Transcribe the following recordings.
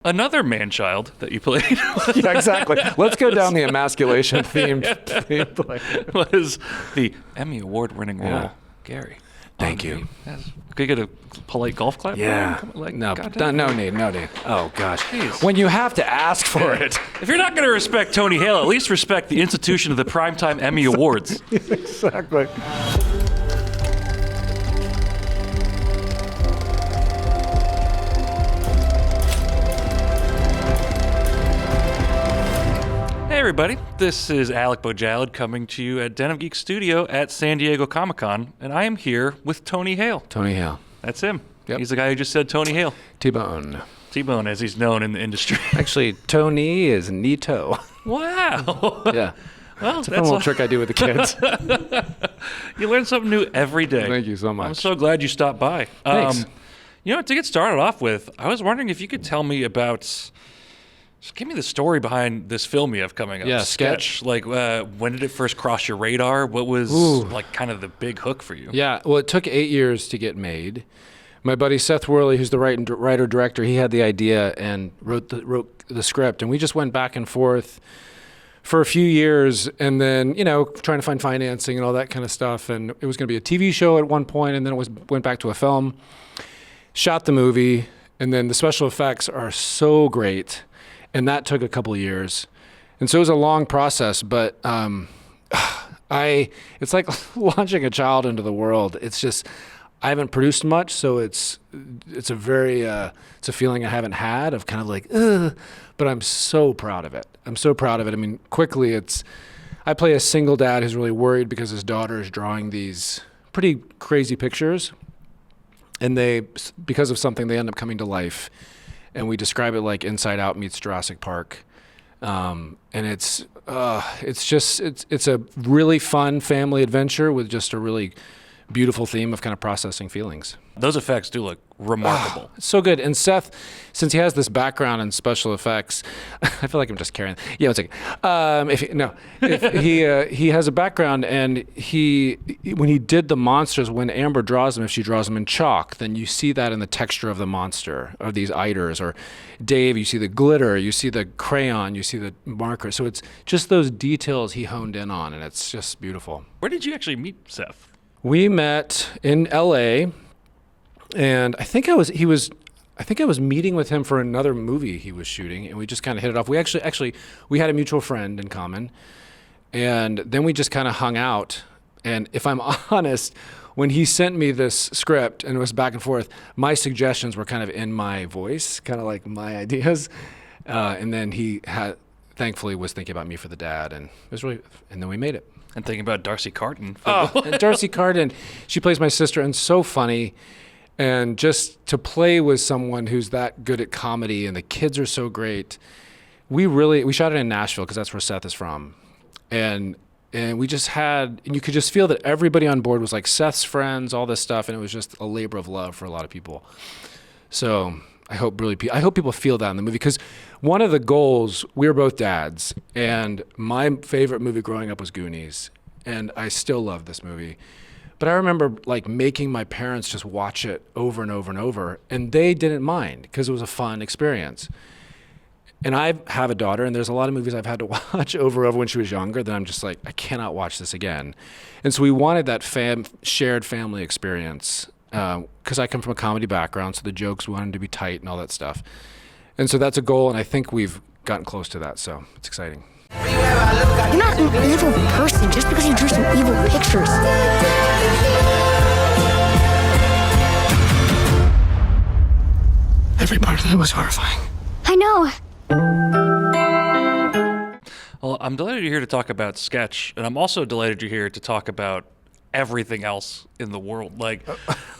Another man-child that you played Yeah, exactly. Let's go down the emasculation theme. was the Emmy Award-winning role, Gary. Thank you. Yes. Could you get a polite golf clap? Yeah. No need. Oh, gosh. Jeez. When you have to ask for it. If you're not going to respect Tony Hale, at least respect the institution of the Primetime Emmy Awards. Exactly. Hey everybody, this is Alec coming to you at Den of Geek Studio at San Diego Comic-Con, and I am here with Tony Hale. Tony Hale. That's him. Yep. He's the guy who just said Tony Hale. T-Bone. T-Bone, as he's known in the industry. Actually, Tony is Nito. Wow. Yeah. Well, It's a fun little trick I do with the kids. You learn something new every day. Thank you so much. I'm so glad you stopped by. Thanks. You know, to get started off with, I was wondering if you could tell me about... Just give me the story behind this film you have coming up. Yeah, Sketch. Like, when did it first cross your radar? What was, like, kind of the big hook for you? Yeah, well, it took 8 years to get made. My buddy Seth Worley, who's the writer-director, he had the idea and wrote the script. And we just went back and forth for a few years and then, you know, trying to find financing and all that kind of stuff. And it was going to be a TV show at one point, and then went back to a film. Shot the movie, and then the special effects are so great. And that took a couple of years. And so it was a long process, but it's like launching a child into the world. It's just, I haven't produced much, so it's a very, it's a feeling I haven't had of kind of like, but I'm so proud of it. I mean, quickly I play a single dad who's really worried because his daughter is drawing these pretty crazy pictures. And because of something, they end up coming to life. And we describe it like Inside Out meets Jurassic Park, and it's a really fun family adventure with just a really beautiful theme of kind of processing feelings. Those effects do look remarkable. It's so good. And Seth, since he has this background in special effects, I feel like I'm just carrying. Yeah, one second. If he has a background, and when he did the monsters, when Amber draws them, if she draws them in chalk, then you see that in the texture of the monster, of these eiders. Or Dave, you see the glitter, you see the crayon, you see the marker. So it's just those details he honed in on, and it's just beautiful. Where did you actually meet Seth? We met in L.A. And I think I was meeting with him for another movie he was shooting, and we just kind of hit it off. We actually had a mutual friend in common, and then we just kind of hung out. And if I'm honest, when he sent me this script and it was back and forth, my suggestions were kind of in my voice, kind of like my ideas. And then he thankfully was thinking about me for the dad, and it was really, and then we made it. And thinking about Darcy Carton. And Darcy Carton, she plays my sister, and so funny. And just to play with someone who's that good at comedy, and the kids are so great. We shot it in Nashville because that's where Seth is from. And we just and you could just feel that everybody on board was like Seth's friends, all this stuff. And it was just a labor of love for a lot of people. So I hope people feel that in the movie, because one of the goals, we were both dads, and my favorite movie growing up was Goonies. And I still love this movie. But I remember like making my parents just watch it over and over and over, and they didn't mind because it was a fun experience. And I have a daughter, and there's a lot of movies I've had to watch over and over when she was younger that I'm just like, I cannot watch this again. And so we wanted that shared family experience, because I come from a comedy background, so the jokes wanted to be tight and all that stuff. And so that's a goal, and I think we've gotten close to that, so it's exciting. You're not an evil person just because you drew some evil pictures. Every part of that was horrifying. I know. Well, I'm delighted you're here to talk about Sketch, and I'm also delighted you're here to talk about everything else in the world. Like,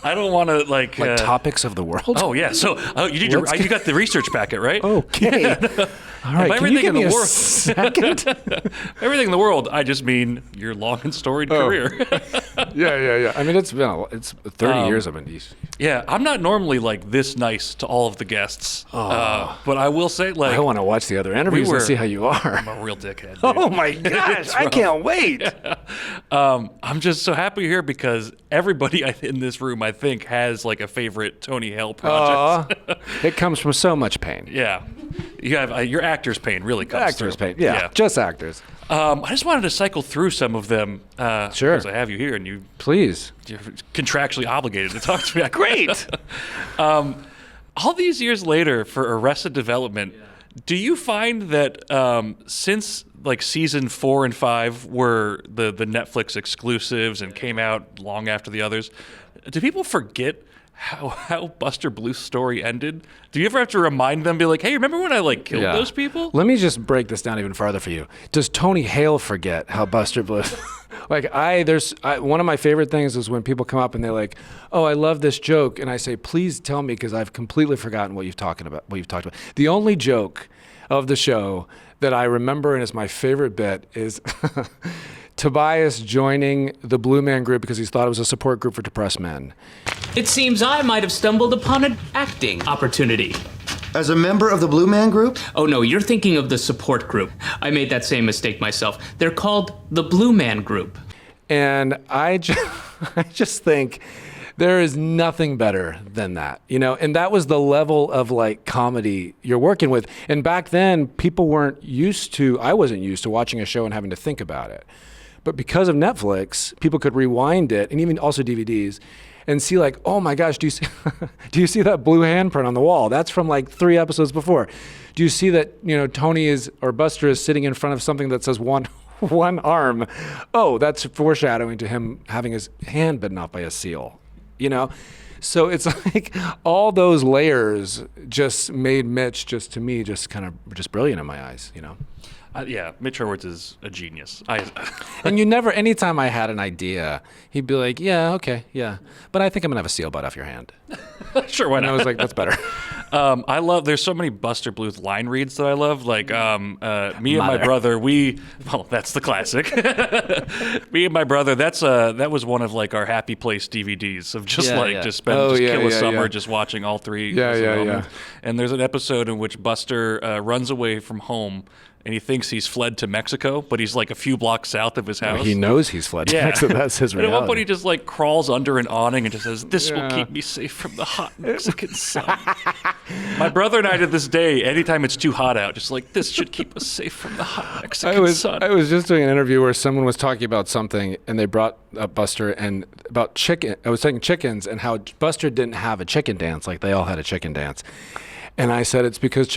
I don't want to like topics of the world. Oh yeah. So you got the research packet, right? Okay. Yeah. All right. Can you give me a second? Everything in the world. I just mean your long and storied career. Yeah. I mean, it's 30 years I've been decent. Yeah, I'm not normally like this nice to all of the guests, but I will say, like, I want to watch the other interviews and see how you are. I'm a real dickhead. Dude. Oh my gosh, I can't wait. I'm just so happy you're here because everybody in this room, I think, has like a favorite Tony Hale project. It comes from so much pain. Yeah. You have your actor's pain really comes Actors' through. pain. Yeah, just actors. I just wanted to cycle through some of them. Sure. Because I have you here and you're Please. contractually obligated to talk to me. Great. All these years later for Arrested Development, do you find that since like season 4 and 5 were the Netflix exclusives and came out long after the others, do people forget how Buster Bluth's story ended? Do you ever have to remind them, be like, hey, remember when I like killed those people? Let me just break this down even farther for you. Does Tony Hale forget how Buster Bluth? One of my favorite things is when people come up and they're like, "Oh, I love this joke," and I say, "Please tell me, because I've completely forgotten what you've talked about." The only joke of the show that I remember and is my favorite bit is Tobias joining the Blue Man Group because he thought it was a support group for depressed men. It seems I might have stumbled upon an acting opportunity. As a member of the Blue Man Group? Oh no, you're thinking of the support group. I made that same mistake myself. They're called the Blue Man Group. And I just think there is nothing better than that, and that was the level of like comedy you're working with. And back then I wasn't used to watching a show and having to think about it. But because of Netflix, people could rewind it, and even also DVDs, and see like, oh my gosh, do you see that blue handprint on the wall? That's from like 3 episodes before. Do you see that, Tony or Buster is sitting in front of something that says one arm? Oh, that's foreshadowing to him having his hand bitten off by a seal, So it's like all those layers just made Mitch just brilliant in my eyes, Yeah, Mitch Hurwitz is a genius. And anytime I had an idea, he'd be like, yeah, okay, yeah. But I think I'm going to have a seal bite off your hand. Sure, why not? And I was like, that's better. There's so many Buster Bluth line reads that I love. Like, me and my brother, that's the classic. Me and my brother, that was one of like our Happy Place DVDs of just kill a summer just watching all 3. Yeah. And there's an episode in which Buster runs away from home. And he thinks he's fled to Mexico, but he's like a few blocks south of his house. He knows he's fled to Mexico. That's his reality. And at one point he just like crawls under an awning and just says, "This will keep me safe from the hot Mexican sun." My brother and I to this day, anytime it's too hot out, just like, this should keep us safe from the hot Mexican sun. I was just doing an interview where someone was talking about something, and they brought up Buster and about chicken. I was saying chickens and how Buster didn't have a chicken dance like they all had a chicken dance. And I said it's because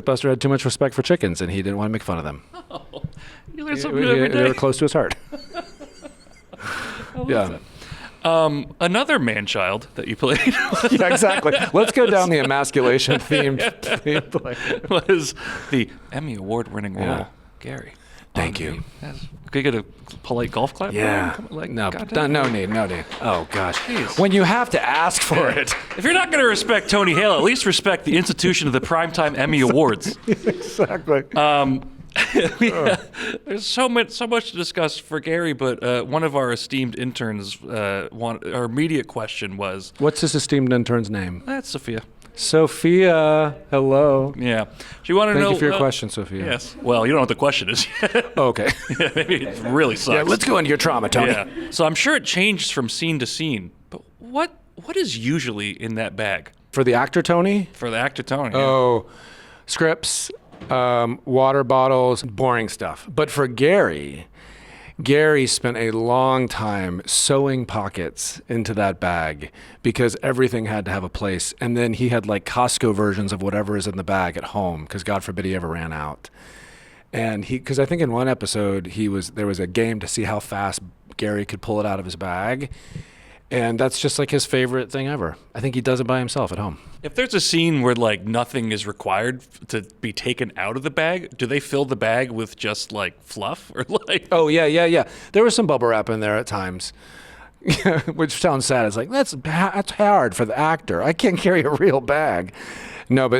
Buster had too much respect for chickens, and he didn't want to make fun of them. Oh, you learn something new every day. They were close to his heart. Yeah. Another man-child that you played yeah, exactly. Let's go down the emasculation theme was the Emmy Award-winning role, Gary. Thank you. Could you get a polite golf clap? Yeah. No need. Oh, gosh. Jeez. When you have to ask for it. If you're not going to respect Tony Hale, at least respect the institution of the Primetime Emmy Awards. Exactly. There's so much to discuss for Gary, but one of our esteemed interns, our immediate question was... What's his esteemed intern's name? That's Sophia. Sophia, hello. Yeah. She wanted to know... Thank you for your question, Sophia. Yes. Well, you don't know what the question is yet. Oh, okay. Yeah, maybe it really sucks. Yeah, let's go into your trauma, Tony. Yeah. So I'm sure it changed from scene to scene, but what is usually in that bag? For the actor, Tony? For the actor, Tony. Oh, scripts, water bottles, boring stuff. But for Gary spent a long time sewing pockets into that bag because everything had to have a place. And then he had like Costco versions of whatever is in the bag at home because God forbid he ever ran out. And because I think in one episode there was a game to see how fast Gary could pull it out of his bag. And that's just like his favorite thing ever. I think he does it by himself at home. If there's a scene where like nothing is required to be taken out of the bag, do they fill the bag with just like fluff or like? Oh yeah. There was some bubble wrap in there at times, which sounds sad. It's like that's hard for the actor. I can't carry a real bag. No, but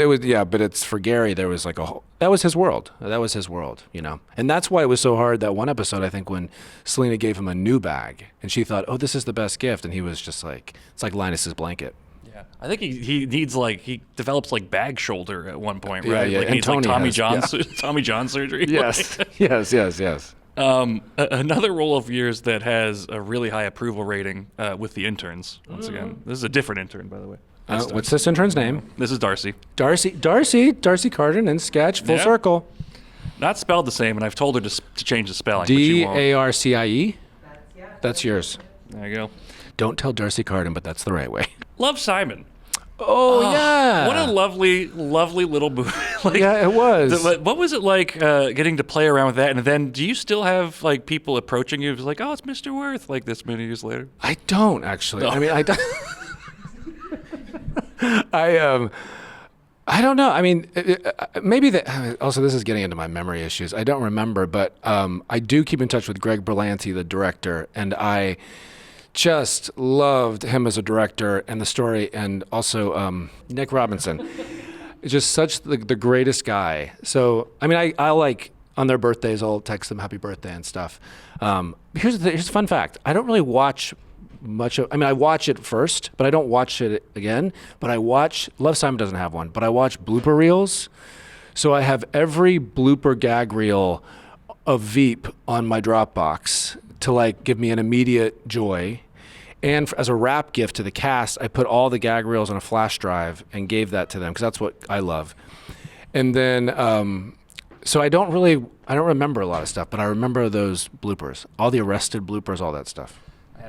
but it's for Gary. There was like that was his world. And that's why it was so hard that one episode, I think, when Selena gave him a new bag and she thought, oh, this is the best gift. And he was just like, it's like Linus's blanket. Yeah. I think he needs he develops like bag shoulder at one point, right? Yeah. Like and he's Tony like Tommy has, John, Tommy John surgery. Yes. Yes. Another role of yours that has a really high approval rating with the interns. Once again, this is a different intern, by the way. What's this intern's name? This is Darcy. Darcy Carden in sketch, full circle. Not spelled the same, and I've told her to change the spelling. But she won't. Darcie. That's yours. There you go. Don't tell Darcy Carden, but that's the right way. Love Simon. Oh, yeah. What a lovely, lovely little movie. Yeah, it was. What was it like getting to play around with that? And then do you still have like people approaching you like, oh, it's Mr. Worth, like this many years later? I don't, actually. No. I mean, I don't. I don't know. I mean, maybe also this is getting into my memory issues. I don't remember, but I do keep in touch with Greg Berlanti, the director, and I just loved him as a director and the story, and also Nick Robinson. Just such the greatest guy. So, I mean, I like on their birthdays, I'll text them happy birthday and stuff. Here's a fun fact. I don't really watch much of, I mean, I watch it first, but I don't watch it again. But I watch, Love Simon doesn't have one, but I watch blooper reels. So I have every blooper gag reel of Veep on my Dropbox to like give me an immediate joy. And as a wrap gift to the cast, I put all the gag reels on a flash drive and gave that to them because that's what I love. And then, so I don't remember a lot of stuff, but I remember those bloopers, all the arrested bloopers, all that stuff.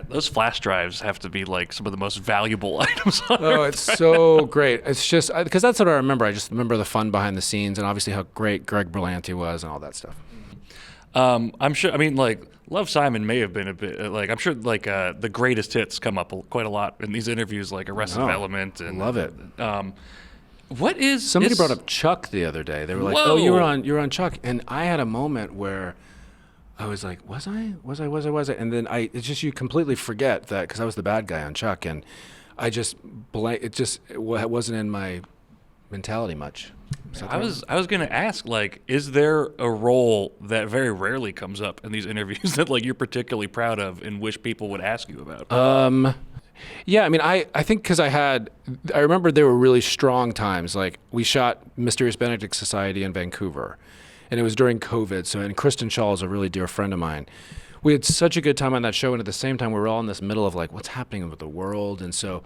Those flash drives have to be like some of the most valuable items on Oh, Earth. it's so great. It's just, because that's what I remember. I just remember the fun behind the scenes and obviously how great Greg Berlanti was and all that stuff. I'm sure, I mean, like, Love Simon may have been a bit, like, I'm sure, like, the greatest hits come up quite a lot in these interviews, like Arrested Development. And Love it. What is... Somebody brought up Chuck the other day. They were like, Whoa. oh, you were on Chuck. And I had a moment where I was like, was I? And then it's just, you completely forget that because I was the bad guy on Chuck. And I just, it wasn't in my mentality much. I was going to ask, like, is there a role that very rarely comes up in these interviews that, like, you're particularly proud of and wish people would ask you about? Yeah, I mean, I think because I remember there were really strong times. Like, we shot Mysterious Benedict Society in Vancouver, and it was during COVID. And Kristen Shaw is a really dear friend of mine. We had such a good time on that show, and at the same time, we were all in this middle of, like, what's happening with the world? And so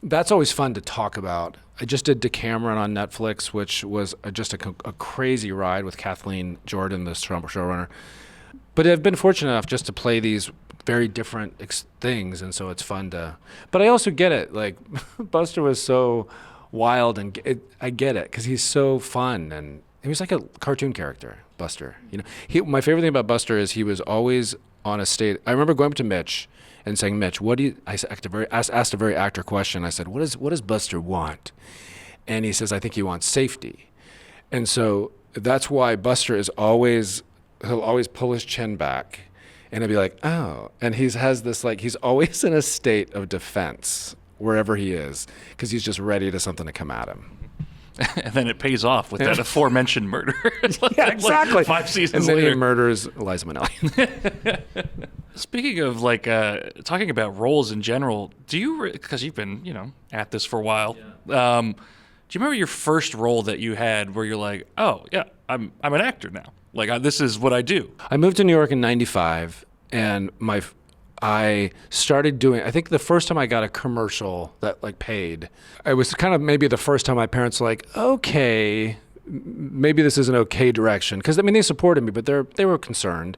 that's always fun to talk about. I just did Decameron on Netflix, which was just a crazy ride with Kathleen Jordan, the showrunner. But I've been fortunate enough just to play these very different things, and so it's fun to. But I also get it. Like, Buster was so wild, and I get it because he's so fun, and he was like a cartoon character. Buster, you know. My favorite thing about Buster is he was always on a state. I remember going up to Mitch and saying, Mitch, what do you? I asked a very actor question. I said, what does Buster want? And he says, I think he wants safety. And so that's why Buster he'll always pull his chin back and he'll be like, oh. And has this, like, he's always in a state of defense wherever he is because he's just ready to something to come at him. And then it pays off with that aforementioned murder. Yeah, exactly. Like 5 seasons and then later. he murders Liza Minnelli. Speaking of, like, talking about roles in general, because you've been, at this for a while, do you remember your first role that you had where you're like, oh, yeah, I'm an actor now. Like, this is what I do. I moved to New York in '95, and I started doing, I think the first time I got a commercial that, like, paid, it was kind of maybe the first time my parents were like, okay, maybe this is an okay direction. Because, I mean, they supported me, but they were concerned.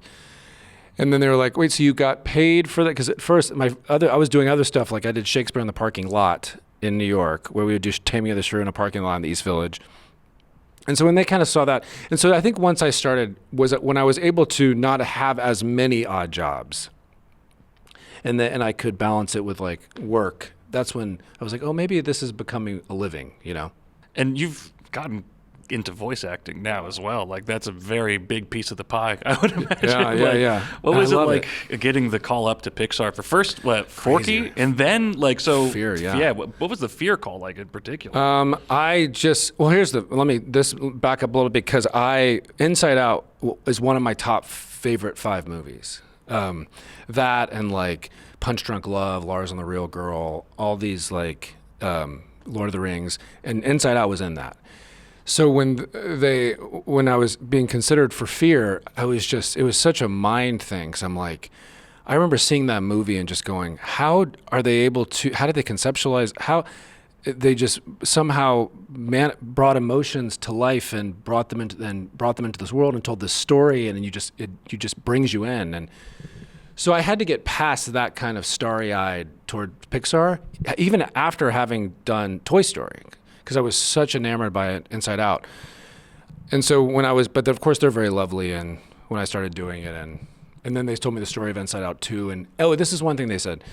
And then they were like, wait, so you got paid for that? Because at first, I was doing other stuff, like I did Shakespeare in the Parking Lot in New York, where we would do Taming of the Shrew in a parking lot in the East Village. And so when they kind of saw that, and so I think once I started was when I was able to not have as many odd jobs, and I could balance it with, like, work. That's when I was like, oh, maybe this is becoming a living, And you've gotten into voice acting now as well. Like, that's a very big piece of the pie, I would imagine. Yeah. What was it love like getting the call up to Pixar for first, Forky? And then, like, so... Fear, yeah. Yeah, what was the Fear call like in particular? This back up a little bit, because Inside Out is one of my top favorite 5 movies. That and, like, Punch Drunk Love, Lars and the Real Girl, all these, like, Lord of the Rings, and Inside Out was in that. So when I was being considered for Fear, it was such a mind thing. 'Cause I'm like, I remember seeing that movie and just going, how did they conceptualize, how they just somehow brought emotions to life and brought them into this world and told this story, and it just brings you in. And so I had to get past that kind of starry-eyed toward Pixar, even after having done Toy Story, because I was such enamored by it inside out. And so but of course they're very lovely, and when I started doing it, and then they told me the story of Inside Out 2, and this is one thing they said,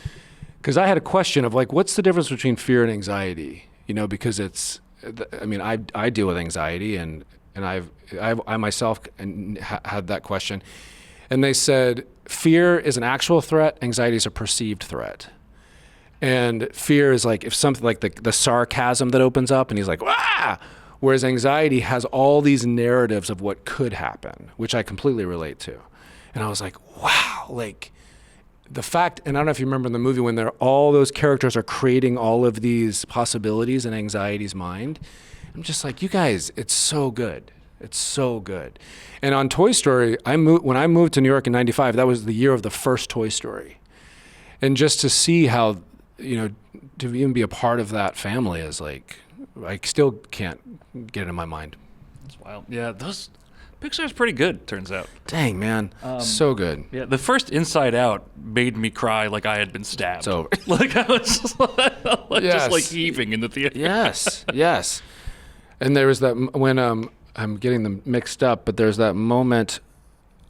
because I had a question of like, what's the difference between fear and anxiety? Because I deal with anxiety, and I myself had that question, and they said fear is an actual threat, anxiety is a perceived threat. And fear is like if something like the sarcasm that opens up and he's like, "Wah!" Whereas anxiety has all these narratives of what could happen, which I completely relate to. And I was like, wow, like the fact, and I don't know if you remember in the movie when all those characters are creating all of these possibilities in anxiety's mind. I'm just like, you guys, it's so good. It's so good. And on Toy Story, when I moved to New York in '95, that was the year of the first Toy Story. And just to see how, to even be a part of that family is like, I still can't get it in my mind. That's wild. Yeah, Pixar's pretty good, turns out. Dang, man. So good. Yeah, the first Inside Out made me cry like I had been stabbed. So, like I was just like heaving in the theater. Yes, yes. And there was that, when I'm getting them mixed up, but there's that moment,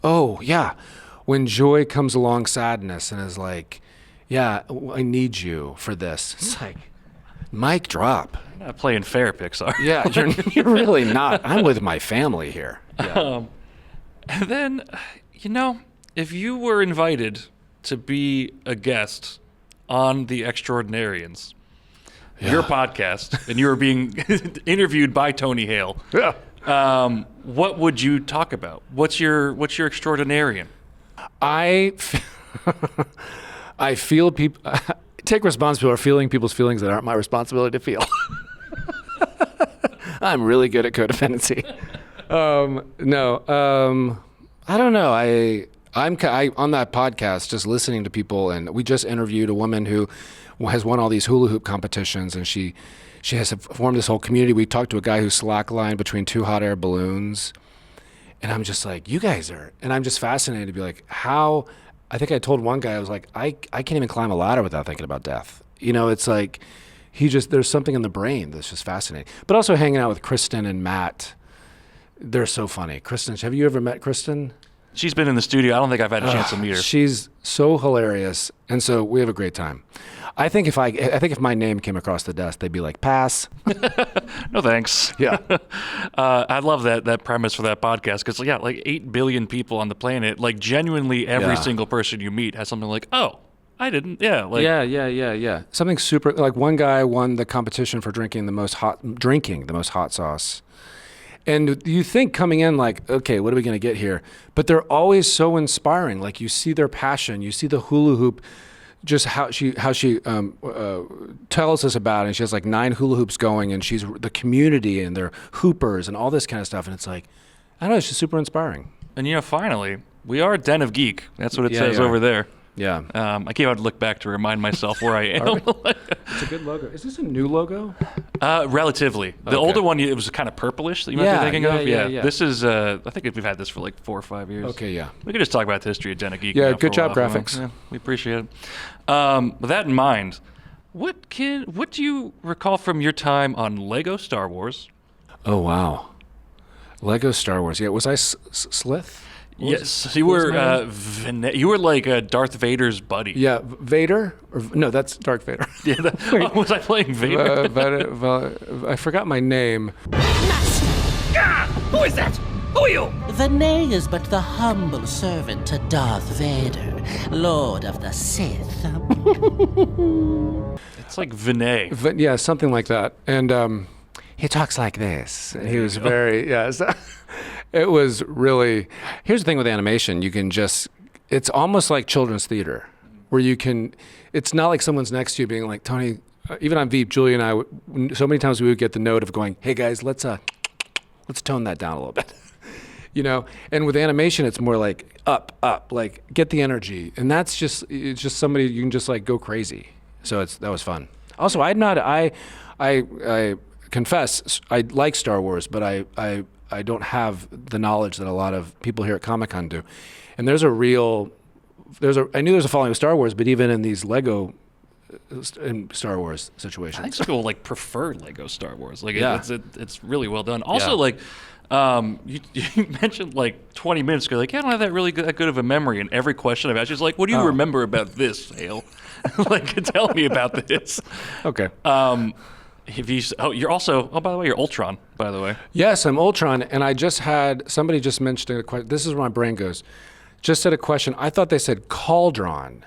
when joy comes along sadness and is like, yeah, I need you for this. It's like, mic drop. You're not playing fair, Pixar. Yeah, you're really not. I'm with my family here. Yeah. And then, if you were invited to be a guest on The Extraordinarians, your podcast, and you were being interviewed by Tony Hale, what would you talk about? What's your extraordinarian? I feel people. Take responsibility for feeling people's feelings that aren't my responsibility to feel. I'm really good at codependency. I don't know. I'm on that podcast just listening to people, and we just interviewed a woman who has won all these hula hoop competitions, and she has formed this whole community. We talked to a guy who slacklined between two hot air balloons, and I'm just like, you guys are, and I'm just fascinated to be like, how. I think I told one guy, I was like, I can't even climb a ladder without thinking about death. It's like, there's something in the brain that's just fascinating. But also hanging out with Kristen and Matt, they're so funny. Kristen, have you ever met Kristen? She's been in the studio. I don't think I've had a chance to meet her. She's so hilarious, and so we have a great time. I think if my name came across the desk, they'd be like, pass. No thanks. Yeah. I love that premise for that podcast because, like 8 billion people on the planet, like genuinely every single person you meet has something like, oh, I didn't. Yeah. Like, yeah. Something super, like one guy won the competition for drinking the most hot sauce. And you think coming in like, okay, what are we going to get here? But they're always so inspiring. Like you see their passion, you see the hula hoop, just how she tells us about it. And she has like 9 hula hoops going, and she's the community and their hoopers and all this kind of stuff. And it's like, I don't know, it's just super inspiring. And finally, we are Den of Geek. That's what it says over there. Yeah. I can't even look back to remind myself where I am. It's a good logo. Is this a new logo? Relatively. The older one, it was kind of purplish that you might be thinking of. Yeah. This is, I think we've had this for like 4 or 5 years. Okay, yeah. We could just talk about the history of Den of Geek. Yeah, good job, graphics. Yeah, we appreciate it. With that in mind, what do you recall from your time on Lego Star Wars? Oh, wow. Lego Star Wars. Yeah, was I Slith? Yes, you were you were like Darth Vader's buddy. Yeah, Vader? No, that's Darth Vader. Yeah, was I playing Vader? I forgot my name. Who is that? Who are you? Vinay is but the humble servant to Darth Vader, Lord of the Sith. It's like Vinay. Yeah, something like that. And he talks like this. He was very, it was really, here's the thing with animation, it's almost like children's theater, where it's not like someone's next to you being like, Tony, even on Veep, Julie and I, so many times we would get the note of going, hey guys, let's let's tone that down a little bit. You know, and with animation, it's more like up, like get the energy, and it's just somebody you can just like go crazy. So that was fun. Also, I confess I like Star Wars, but I don't have the knowledge that a lot of people here at Comic-Con do. And I knew there's a following of Star Wars, but even in these Lego in Star Wars situations, I think people like prefer Lego Star Wars. Like Yeah. it's really well done. Also, Yeah. like you mentioned like 20 minutes ago, like I don't have that good of a memory. And every question I've asked you is like, what do you remember about this, Hale? Like, tell me about this. Okay. You're also. Oh, by the way, you're Ultron. By the way. Yes, I'm Ultron, and I just had somebody just mentioned a question. This is where my brain goes. Just said a question. I thought they said cauldron,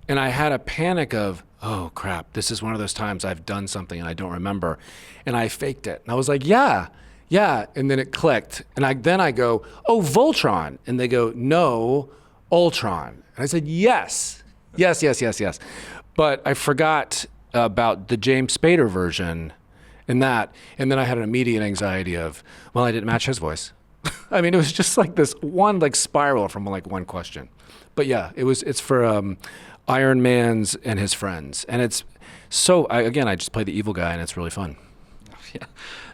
and I had a panic of, oh crap, this is one of those times I've done something and I don't remember, and I faked it. And I was like, yeah, and then it clicked, and then I go, oh, Voltron, and they go, no, Ultron, and I said yes, but I forgot about the James Spader version and then I had an immediate anxiety of, well, I didn't match his voice. I mean, it was just like this one like spiral from like one question. But yeah, it's for Iron Man's and his friends. And it's so, I just play the evil guy and it's really fun. Yeah,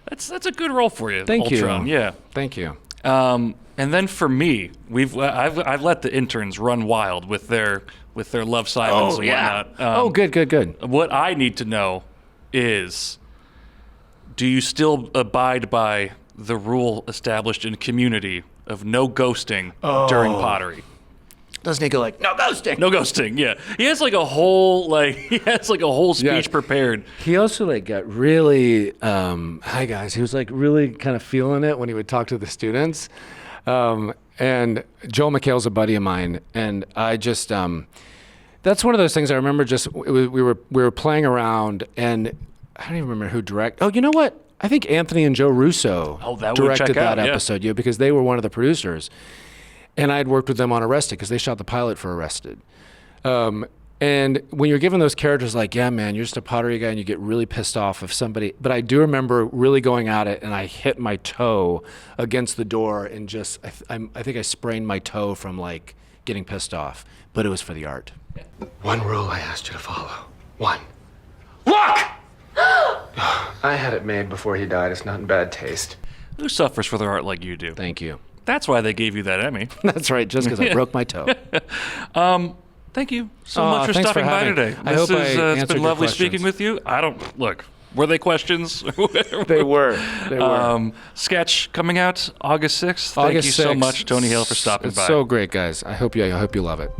that's a good role for you. Thank Ultron. you. Yeah. Thank you. And then for me, I've let the interns run wild with their Love Simons and whatnot. Good. What I need to know is, do you still abide by the rule established in Community of no ghosting during pottery? Doesn't he go like, no ghosting? No ghosting, yeah. He has like a whole speech prepared. He also like got really, hi guys, he was like really kind of feeling it when he would talk to the students. And Joel McHale's a buddy of mine, and I just, that's one of those things I remember we were playing around, and I don't even remember who directed. Oh, you know what? I think Anthony and Joe Russo directed that episode, because they were one of the producers. And I had worked with them on Arrested because they shot the pilot for Arrested. And when you're given those characters like, yeah, man, you're just a pottery guy and you get really pissed off if somebody, but I do remember really going at it and I hit my toe against the door and just, I think I sprained my toe from like getting pissed off, but it was for the art. One rule I asked you to follow. One. Look! I had it made before he died. It's not in bad taste. Who suffers for their art like you do? Thank you. That's why they gave you that Emmy. That's right, just because I broke my toe. Thank you so much for stopping by today. It's been lovely speaking with you. Were they questions? They were. Sketch coming out August 6th. Thank you so much, Tony Hale, for stopping by. It's so great, guys. I hope you love it.